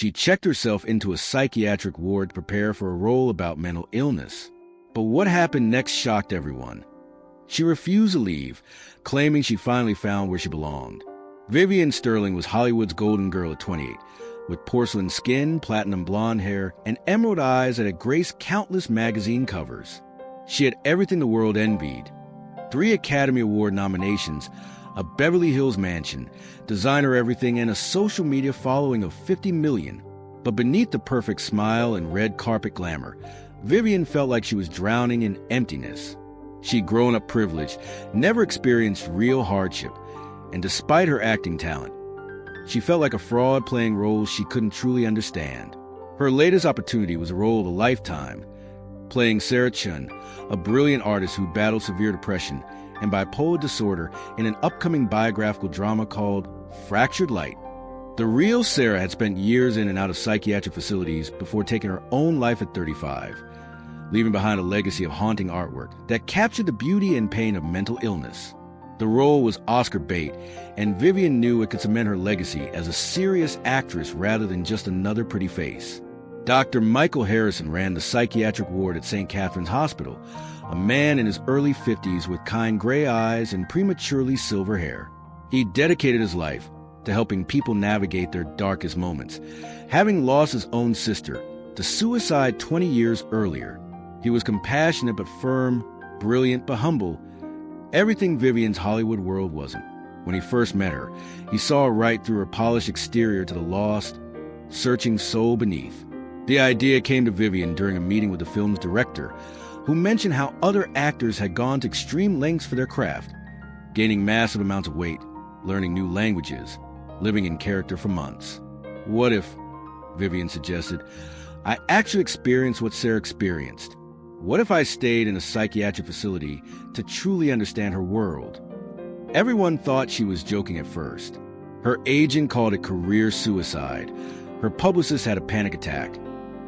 She checked herself into a psychiatric ward to prepare for a role about mental illness. But what happened next shocked everyone. She refused to leave, claiming she finally found where she belonged. Vivian Sterling was Hollywood's golden girl at 28, with porcelain skin, platinum blonde hair, and emerald eyes that had graced countless magazine covers. She had everything the world envied: 3 Academy Award nominations, a Beverly Hills mansion, designer everything, and a social media following of 50 million. But beneath the perfect smile and red carpet glamour, Vivian felt like she was drowning in emptiness. She'd grown up privileged, never experienced real hardship, and despite her acting talent, she felt like a fraud playing roles she couldn't truly understand. Her latest opportunity was a role of a lifetime, playing Sarah Chun, a brilliant artist who battled severe depression and bipolar disorder in an upcoming biographical drama called Fractured Light. The real Sarah had spent years in and out of psychiatric facilities before taking her own life at 35, leaving behind a legacy of haunting artwork that captured the beauty and pain of mental illness. The role was Oscar bait, and Vivian knew it could cement her legacy as a serious actress rather than just another pretty face. Dr. Michael Harrison ran the psychiatric ward at St. Catherine's Hospital, a man in his early 50s with kind gray eyes and prematurely silver hair. He dedicated his life to helping people navigate their darkest moments. Having lost his own sister to suicide 20 years earlier, he was compassionate but firm, brilliant but humble, everything Vivian's Hollywood world wasn't. When he first met her, he saw right through her polished exterior to the lost, searching soul beneath. The idea came to Vivian during a meeting with the film's director, who mentioned how other actors had gone to extreme lengths for their craft, gaining massive amounts of weight, learning new languages, living in character for months. What if, Vivian suggested, I actually experienced what Sarah experienced? What if I stayed in a psychiatric facility to truly understand her world? Everyone thought she was joking at first. Her agent called it career suicide. Her publicist had a panic attack,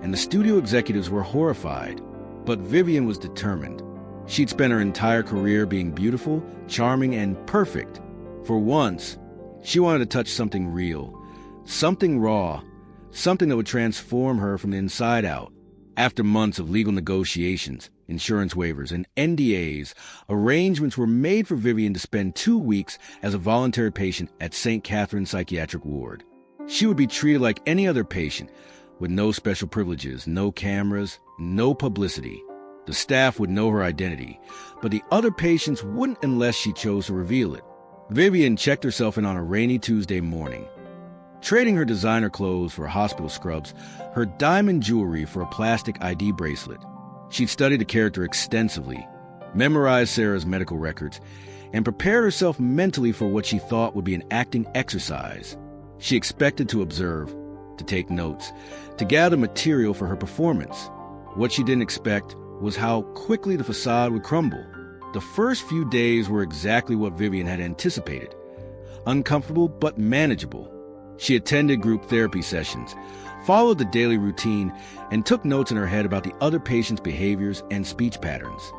and the studio executives were horrified. But Vivian was determined. She'd spent her entire career being beautiful, charming, and perfect. For once, she wanted to touch something real, something raw, something that would transform her from the inside out. After months of legal negotiations, insurance waivers, and NDAs, arrangements were made for Vivian to spend 2 weeks as a voluntary patient at St. Catherine's Psychiatric Ward. She would be treated like any other patient, with no special privileges, no cameras, no publicity. The staff would know her identity, but the other patients wouldn't unless she chose to reveal it. Vivian checked herself in on a rainy Tuesday morning, trading her designer clothes for hospital scrubs, her diamond jewelry for a plastic ID bracelet. She'd studied the character extensively, memorized Sarah's medical records, and prepared herself mentally for what she thought would be an acting exercise. She expected to observe, to take notes, to gather material for her performance. What she didn't expect was how quickly the facade would crumble. The first few days were exactly what Vivian had anticipated: uncomfortable but manageable. She attended group therapy sessions, followed the daily routine, and took notes in her head about the other patients' behaviors and speech patterns.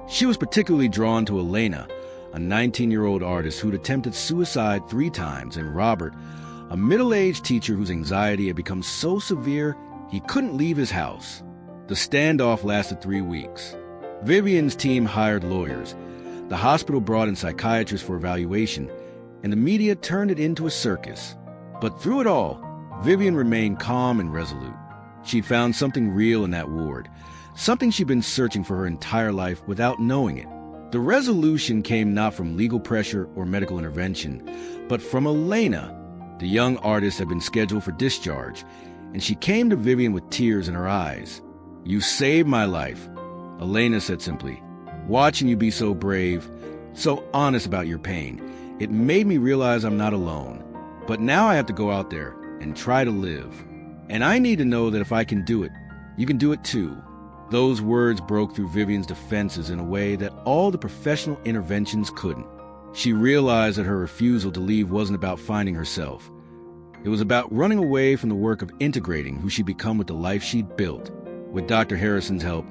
She was particularly drawn to Elena, a 19-year-old artist who'd attempted suicide 3 times, and Robert, a middle-aged teacher whose anxiety had become so severe he couldn't leave his house. The standoff lasted 3 weeks. Vivian's team hired lawyers. The hospital brought in psychiatrists for evaluation, and the media turned it into a circus. But through it all, Vivian remained calm and resolute. She found something real in that ward, something she'd been searching for her entire life without knowing it. The resolution came not from legal pressure or medical intervention, but from Elena. The young artist had been scheduled for discharge, and she came to Vivian with tears in her eyes. "You saved my life," Elena said simply. "Watching you be so brave, so honest about your pain, it made me realize I'm not alone. But now I have to go out there and try to live. And I need to know that if I can do it, you can do it too." Those words broke through Vivian's defenses in a way that all the professional interventions couldn't. She realized that her refusal to leave wasn't about finding herself. It was about running away from the work of integrating who she'd become with the life she'd built. With Dr. Harrison's help,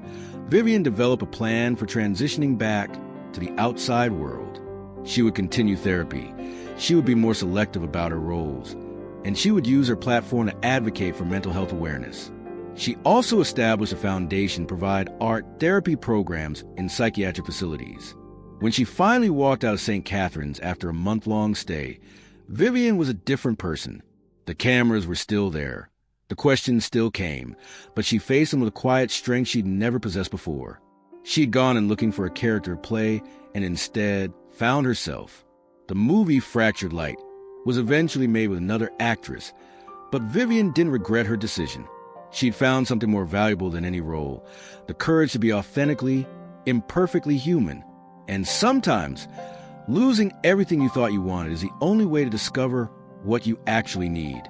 Vivian developed a plan for transitioning back to the outside world. She would continue therapy. She would be more selective about her roles. and she would use her platform to advocate for mental health awareness. She also established a foundation to provide art therapy programs in psychiatric facilities. When she finally walked out of St. Catherine's after a month-long stay, Vivian was a different person. The cameras were still there. The questions still came, but she faced them with a quiet strength she'd never possessed before. She'd gone in looking for a character to play and instead found herself. The movie Fractured Light was eventually made with another actress, but Vivian didn't regret her decision. She'd found something more valuable than any role, the courage to be authentically, imperfectly human. And sometimes, losing everything you thought you wanted is the only way to discover what you actually need.